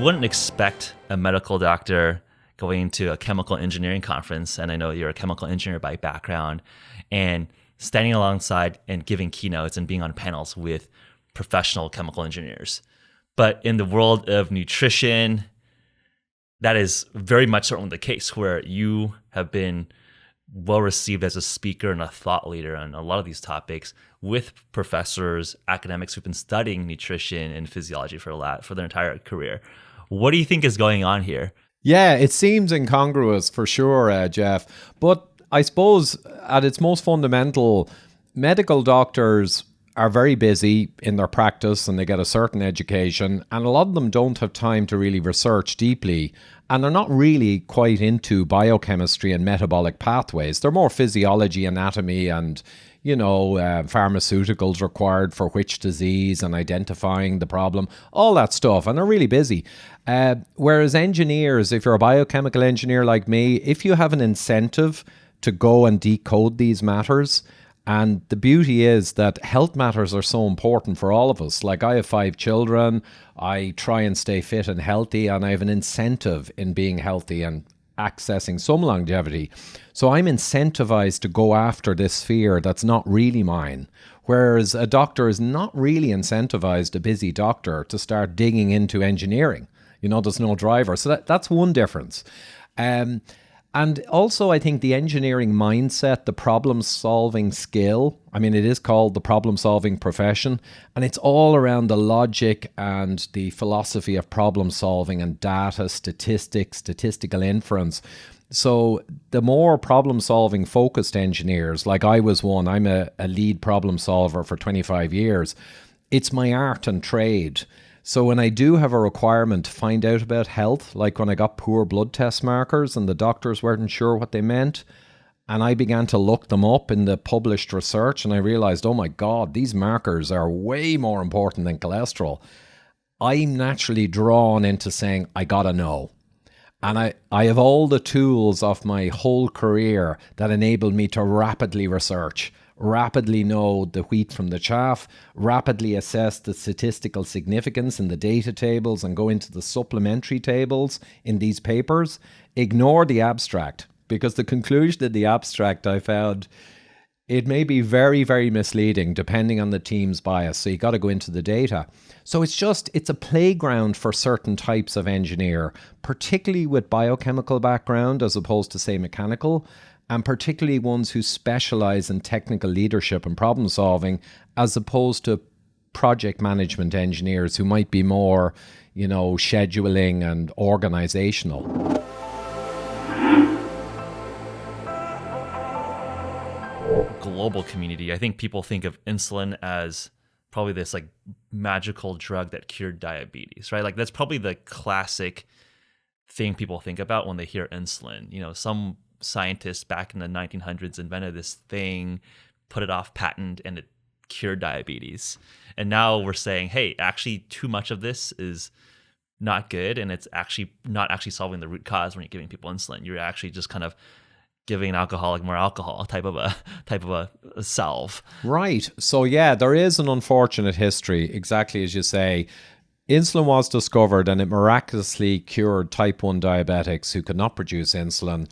wouldn't expect a medical doctor going to a chemical engineering conference, and I know you're a chemical engineer by background, and standing alongside and giving keynotes and being on panels with professional chemical engineers. But in the world of nutrition, that is very much certainly the case, where you have been well received as a speaker and a thought leader on a lot of these topics with professors, academics who've been studying nutrition and physiology for their entire career. What do you think is going on here? Yeah, it seems incongruous for sure, Geoff. But I suppose at its most fundamental, medical doctors are very busy in their practice and they get a certain education, and a lot of them don't have time to really research deeply, and they're not really quite into biochemistry and metabolic pathways. They're more physiology, anatomy, and pharmaceuticals required for which disease and identifying the problem, all that stuff, and they're really busy. Whereas engineers, if you're a biochemical engineer like me, if you have an incentive to go and decode these matters, and the beauty is that health matters are so important for all of us. Like, I have 5 children, I try and stay fit and healthy, and I have an incentive in being healthy and accessing some longevity. So I'm incentivized to go after this sphere that's not really mine. Whereas a doctor is not really incentivized, a busy doctor, to start digging into engineering. There's no driver. So that's one difference. And also, I think the engineering mindset, the problem-solving skill, it is called the problem-solving profession, and it's all around the logic and the philosophy of problem-solving and data, statistics, statistical inference. So the more problem-solving focused engineers, like I was one, I'm a lead problem solver for 25 years, it's my art and trade. So when I do have a requirement to find out about health, like when I got poor blood test markers and the doctors weren't sure what they meant, and I began to look them up in the published research, and I realized, oh my God, these markers are way more important than cholesterol. I'm naturally drawn into saying, I gotta know. And I have all the tools of my whole career that enable me to rapidly research, rapidly know the wheat from the chaff, rapidly assess the statistical significance in the data tables and go into the supplementary tables in these papers. Ignore the abstract, because the conclusion in the abstract, I found, it may be very, very misleading depending on the team's bias. So you got to go into the data. So it's a playground for certain types of engineer, particularly with biochemical background as opposed to, say, mechanical, and particularly ones who specialize in technical leadership and problem solving, as opposed to project management engineers who might be more, scheduling and organizational. Global community, I think people think of insulin as probably this like magical drug that cured diabetes, right? Like that's probably the classic thing people think about when they hear insulin. Some scientists back in the 1900s invented this thing, put it off patent, and it cured diabetes. And now we're saying, hey, actually too much of this is not good, and it's actually not actually solving the root cause when you're giving people insulin. You're actually just kind of giving an alcoholic more alcohol type of a salve. Right. So yeah, there is an unfortunate history, exactly as you say. Insulin was discovered and it miraculously cured type 1 diabetics who could not produce insulin.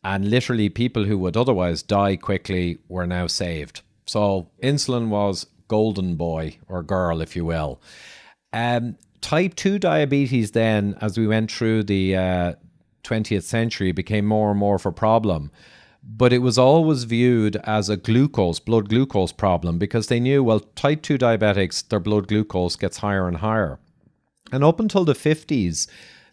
And literally people who would otherwise die quickly were now saved. So insulin was golden boy or girl, if you will. Type 2 diabetes then, as we went through the 20th century, became more and more of a problem. But it was always viewed as a blood glucose problem, because they knew, well, type 2 diabetics, their blood glucose gets higher and higher. And up until the 50s,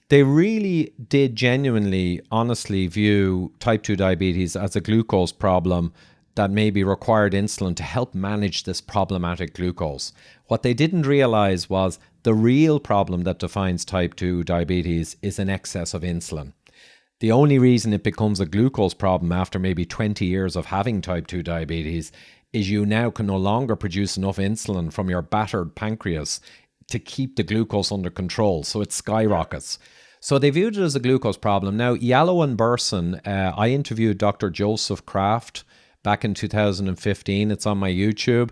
they really did genuinely, honestly view type 2 diabetes as a glucose problem that maybe required insulin to help manage this problematic glucose. What they didn't realize was the real problem that defines type 2 diabetes is an excess of insulin. The only reason it becomes a glucose problem after maybe 20 years of having type 2 diabetes is you now can no longer produce enough insulin from your battered pancreas to keep the glucose under control, so it skyrockets. So they viewed it as a glucose problem. Now, Yallow and Burson, I interviewed Dr. Joseph Kraft back in 2015. It's on my YouTube.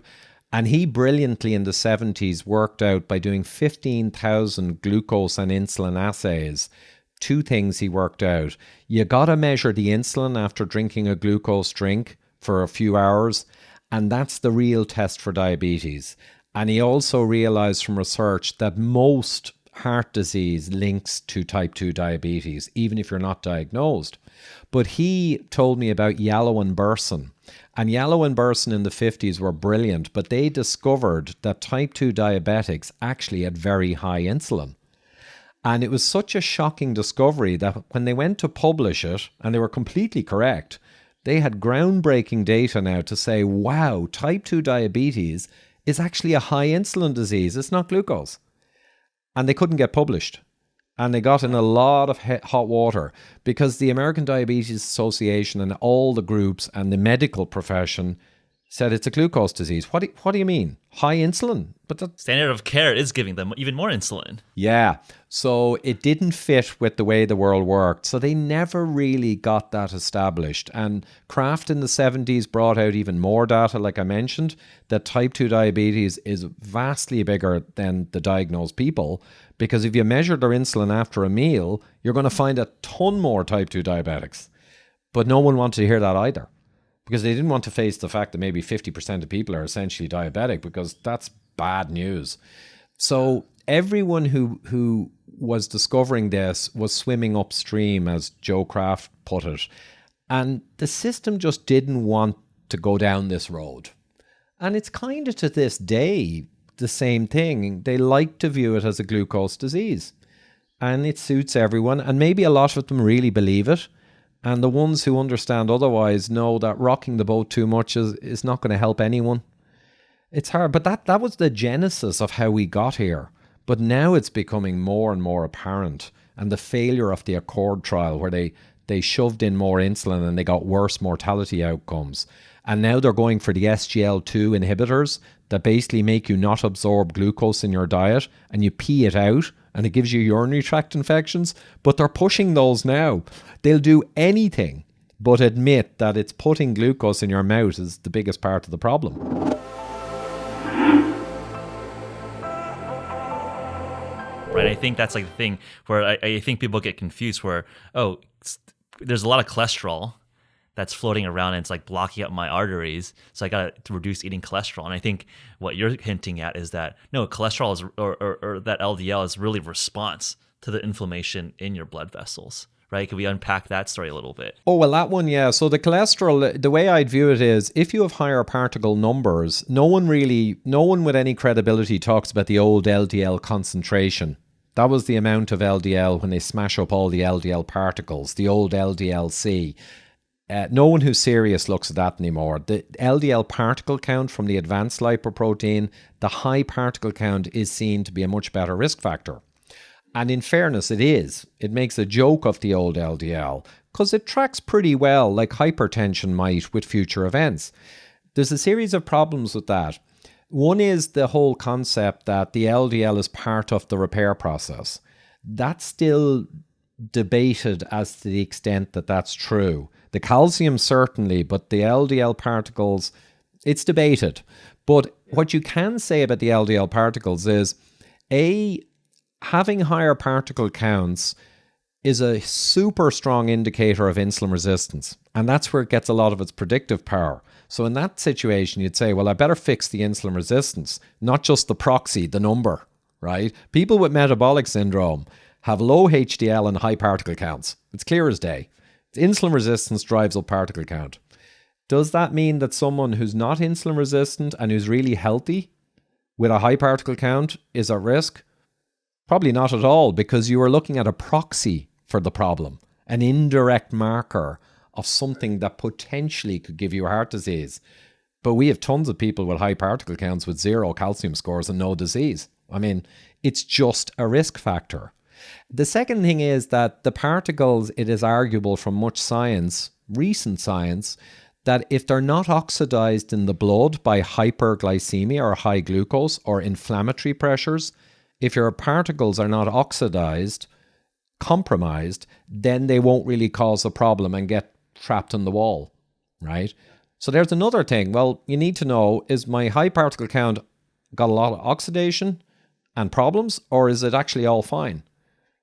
And he brilliantly in the 70s worked out by doing 15,000 glucose and insulin assays. Two things he worked out. You got to measure the insulin after drinking a glucose drink for a few hours, and that's the real test for diabetes. And he also realized from research that most heart disease links to type 2 diabetes, even if you're not diagnosed. But he told me about Yallow and Burson. And Yallow and Burson in the 50s were brilliant, but they discovered that type 2 diabetics actually had very high insulin. And it was such a shocking discovery that when they went to publish it, and they were completely correct, they had groundbreaking data now to say, wow, type 2 diabetes is actually a high insulin disease. It's not glucose. And they couldn't get published. And they got in a lot of hot water because the American Diabetes Association and all the groups and the medical profession said it's a glucose disease. What do you mean? High insulin? But the standard of care is giving them even more insulin. Yeah. So it didn't fit with the way the world worked. So they never really got that established. And Kraft in the 70s brought out even more data, like I mentioned, that type 2 diabetes is vastly bigger than the diagnosed people. Because if you measure their insulin after a meal, you're going to find a ton more type 2 diabetics. But no one wanted to hear that either, because they didn't want to face the fact that maybe 50% of people are essentially diabetic, because that's bad news. So everyone who was discovering this was swimming upstream, as Joe Kraft put it. And the system just didn't want to go down this road. And it's kind of to this day the same thing. They like to view it as a glucose disease. And it suits everyone. And maybe a lot of them really believe it. And the ones who understand otherwise know that rocking the boat too much is not going to help anyone. It's hard, but that was the genesis of how we got here. But now it's becoming more and more apparent. And the failure of the Accord trial, where they shoved in more insulin and they got worse mortality outcomes. And now they're going for the SGL2 inhibitors that basically make you not absorb glucose in your diet, and you pee it out, and it gives you urinary tract infections. But they're pushing those now. They'll do anything but admit that it's putting glucose in your mouth is the biggest part of the problem. Right, I think that's like the thing where I think people get confused where, there's a lot of cholesterol that's floating around and it's like blocking up my arteries, so I got to reduce eating cholesterol. And I think what you're hinting at is that no, cholesterol is or that LDL is really response to the inflammation in your blood vessels, right? Can we unpack that story a little bit? Oh, well, that one, yeah. So the cholesterol, the way I'd view it is, if you have higher particle numbers, no one with any credibility talks about the old LDL concentration. That was the amount of LDL when they smash up all the LDL particles, the old LDLC. No one who's serious looks at that anymore. The LDL particle count from the advanced lipoprotein, the high particle count is seen to be a much better risk factor. And in fairness, it is. It makes a joke of the old LDL because it tracks pretty well, like hypertension might, with future events. There's a series of problems with that. One is the whole concept that the LDL is part of the repair process. That's still debated as to the extent that that's true. The calcium certainly, but the LDL particles, it's debated. But what you can say about the LDL particles is, having higher particle counts is a super strong indicator of insulin resistance. And that's where it gets a lot of its predictive power. So in that situation, you'd say, well, I better fix the insulin resistance, not just the proxy, the number, right? People with metabolic syndrome have low HDL and high particle counts. It's clear as day. Insulin resistance drives up particle count. Does that mean that someone who's not insulin resistant and who's really healthy with a high particle count is at risk? Probably not at all, because you are looking at a proxy for the problem, an indirect marker of something that potentially could give you heart disease. But we have tons of people with high particle counts with 0 calcium scores and no disease. I mean, it's just a risk factor. The second thing is that the particles, it is arguable from much science, recent science, that if they're not oxidized in the blood by hyperglycemia or high glucose or inflammatory pressures, if your particles are not oxidized, compromised, then they won't really cause a problem and get trapped in the wall, right? So there's another thing. Well, you need to know, is my high particle count got a lot of oxidation and problems, or is it actually all fine?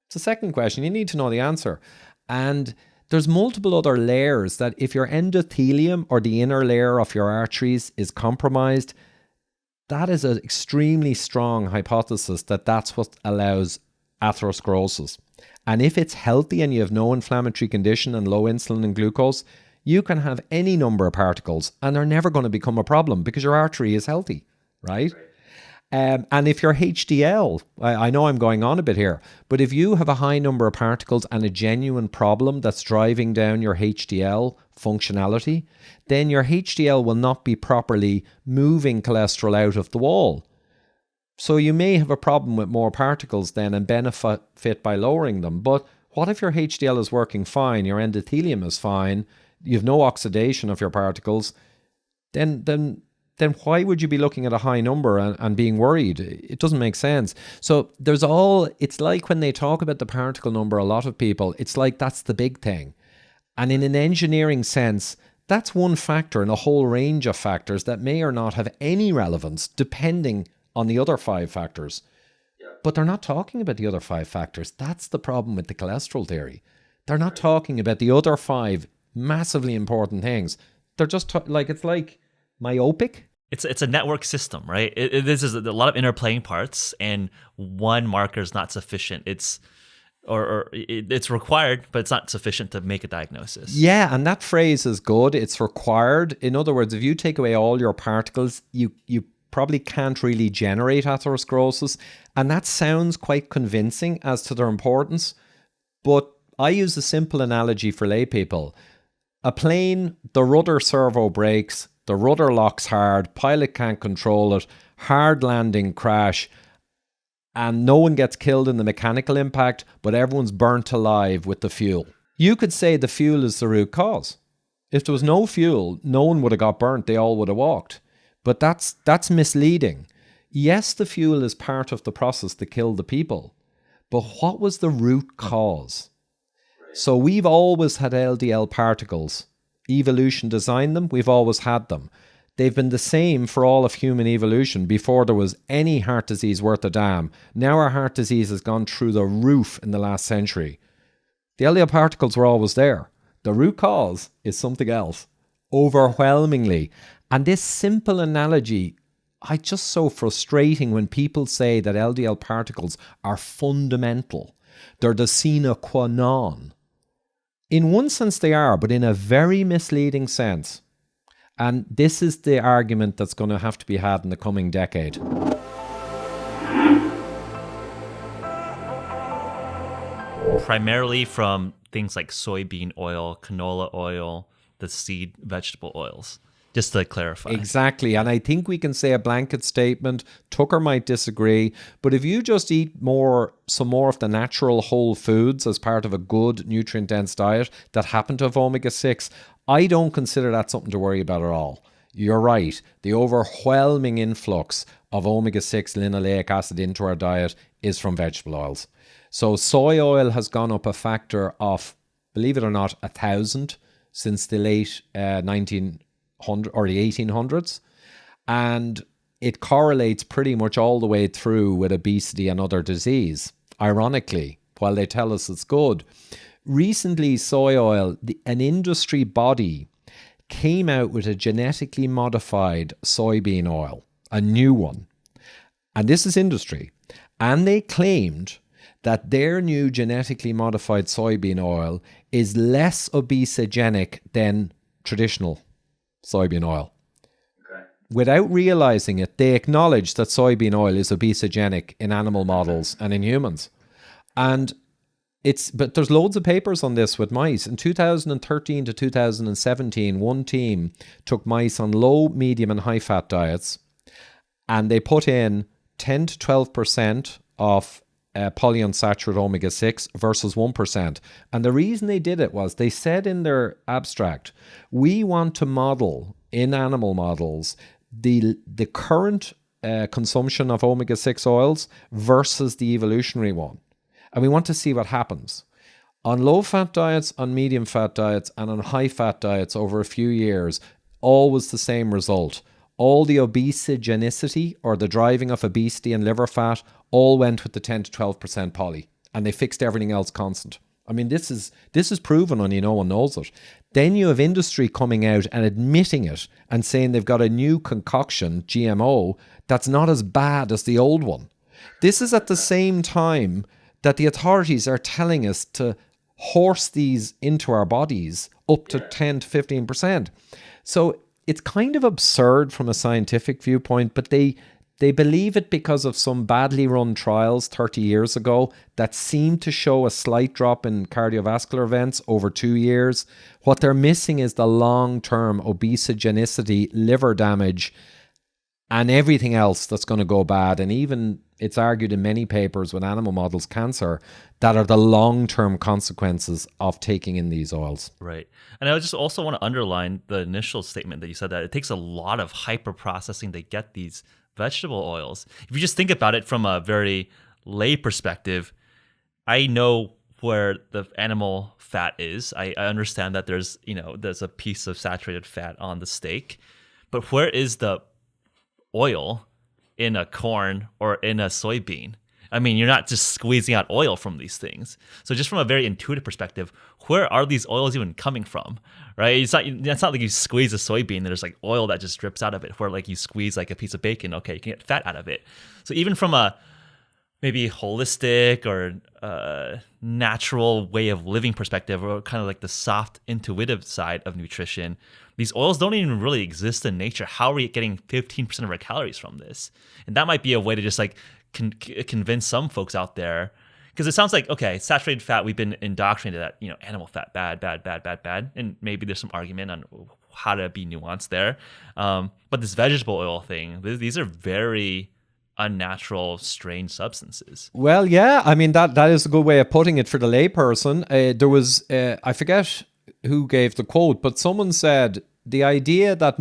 It's a second question. You need to know the answer. And there's multiple other layers that if your endothelium or the inner layer of your arteries is compromised, that is an extremely strong hypothesis that that's what allows atherosclerosis. And if it's healthy and you have no inflammatory condition and low insulin and glucose, you can have any number of particles and they're never going to become a problem because your artery is healthy, right? And if your HDL, I know I'm going on a bit here, but if you have a high number of particles and a genuine problem that's driving down your HDL functionality, then your HDL will not be properly moving cholesterol out of the wall. So you may have a problem with more particles then and benefit by lowering them. But what if your HDL is working fine, your endothelium is fine, you have no oxidation of your particles, then why would you be looking at a high number and being worried? It doesn't make sense. So it's like when they talk about the particle number, a lot of people, it's like that's the big thing. And in an engineering sense, that's one factor in a whole range of factors that may or not have any relevance depending on the other 5 factors. Yeah. But they're not talking about the other 5 factors. That's the problem with the cholesterol theory. They're not talking about the other 5 massively important things. They're just it's like myopic. It's a network system, right? This is a lot of interplaying parts, and one marker is not sufficient. It's required, but it's not sufficient to make a diagnosis. Yeah, and that phrase is good. It's required. In other words, if you take away all your particles, you probably can't really generate atherosclerosis, and that sounds quite convincing as to their importance. But I use a simple analogy for lay people. A plane, the rudder servo breaks. The rudder locks hard, pilot can't control it, hard landing crash, and no one gets killed in the mechanical impact, but everyone's burnt alive with the fuel. You could say the fuel is the root cause. If there was no fuel, no one would have got burnt, they all would have walked. But that's misleading. Yes, the fuel is part of the process to kill the people, but what was the root cause? So we've always had LDL particles. Evolution designed them, we've always had them. They've been the same for all of human evolution before there was any heart disease worth a damn. Now our heart disease has gone through the roof in the last century. The LDL particles were always there. The root cause is something else, overwhelmingly. And this simple analogy, it's just so frustrating when people say that LDL particles are fundamental. They're the sine qua non. In one sense they are, but in a very misleading sense. And this is the argument that's going to have to be had in the coming decade. Primarily from things like soybean oil, canola oil, the seed vegetable oils. Just to clarify. Exactly. And I think we can say a blanket statement. Tucker might disagree. But if you just eat some more of the natural whole foods as part of a good nutrient-dense diet that happen to have omega-6, I don't consider that something to worry about at all. You're right. The overwhelming influx of omega-6 linoleic acid into our diet is from vegetable oils. So soy oil has gone up a factor of, believe it or not, 1,000 since the late 1800s, and it correlates pretty much all the way through with obesity and other disease, ironically, while they tell us it's good. Recently, soy oil, an industry body, came out with a genetically modified soybean oil, a new one. And this is industry. And they claimed that their new genetically modified soybean oil is less obesogenic than traditional soybean oil. Okay. Without realizing it, they acknowledge that soybean oil is obesogenic in animal models and in humans. But there's loads of papers on this with mice. In 2013 to 2017, one team took mice on low, medium and high fat diets, and they put in 10 to 12% of polyunsaturated omega-6 versus 1%. And the reason they did it was they said in their abstract, we want to model in animal models the current consumption of omega-6 oils versus the evolutionary one. And we want to see what happens. On low-fat diets, on medium-fat diets, and on high-fat diets over a few years, always the same result. All the obesogenicity, or the driving of obesity and liver fat, all went with the 10 to 12% poly, and they fixed everything else constant. I mean, this is proven, only no one knows it. Then you have industry coming out and admitting it and saying they've got a new concoction, GMO, that's not as bad as the old one. This is at the same time that the authorities are telling us to horse these into our bodies up to 10 to 15%. So it's kind of absurd from a scientific viewpoint, but they believe it because of some badly run trials 30 years ago that seemed to show a slight drop in cardiovascular events over 2 years. What they're missing is the long-term obesogenicity, liver damage, and everything else that's going to go bad. And even it's argued in many papers with animal models, cancer, that are the long-term consequences of taking in these oils. Right. And I just also want to underline the initial statement that you said that it takes a lot of hyper-processing to get these vegetable oils. If you just think about it from a very lay perspective, I know where the animal fat is. I understand that there's a piece of saturated fat on the steak, but where is the oil in a corn or in a soybean? I mean, you're not just squeezing out oil from these things. So just from a very intuitive perspective, where are these oils even coming from, right? It's not like you squeeze a soybean and there's like oil that just drips out of it, where like you squeeze like a piece of bacon, okay, you can get fat out of it. So even from a maybe holistic or natural way of living perspective, or kind of like the soft, intuitive side of nutrition, these oils don't even really exist in nature. How are we getting 15% of our calories from this? And that might be a way to just like convince some folks out there, because it sounds like, okay, saturated fat, we've been indoctrinated that, animal fat, bad, and maybe there's some argument on how to be nuanced there. But this vegetable oil thing, these are very unnatural, strange substances. Well, yeah, I mean, that is a good way of putting it for the layperson. There was, I forget who gave the quote, but someone said the idea that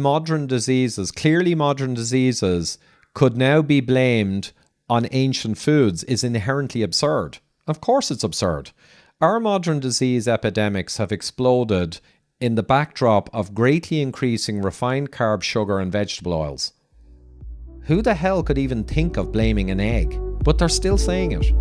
clearly modern diseases, could now be blamed on ancient foods is inherently absurd. Of course it's absurd. Our modern disease epidemics have exploded in the backdrop of greatly increasing refined carb, sugar, and vegetable oils. Who the hell could even think of blaming an egg? But they're still saying it.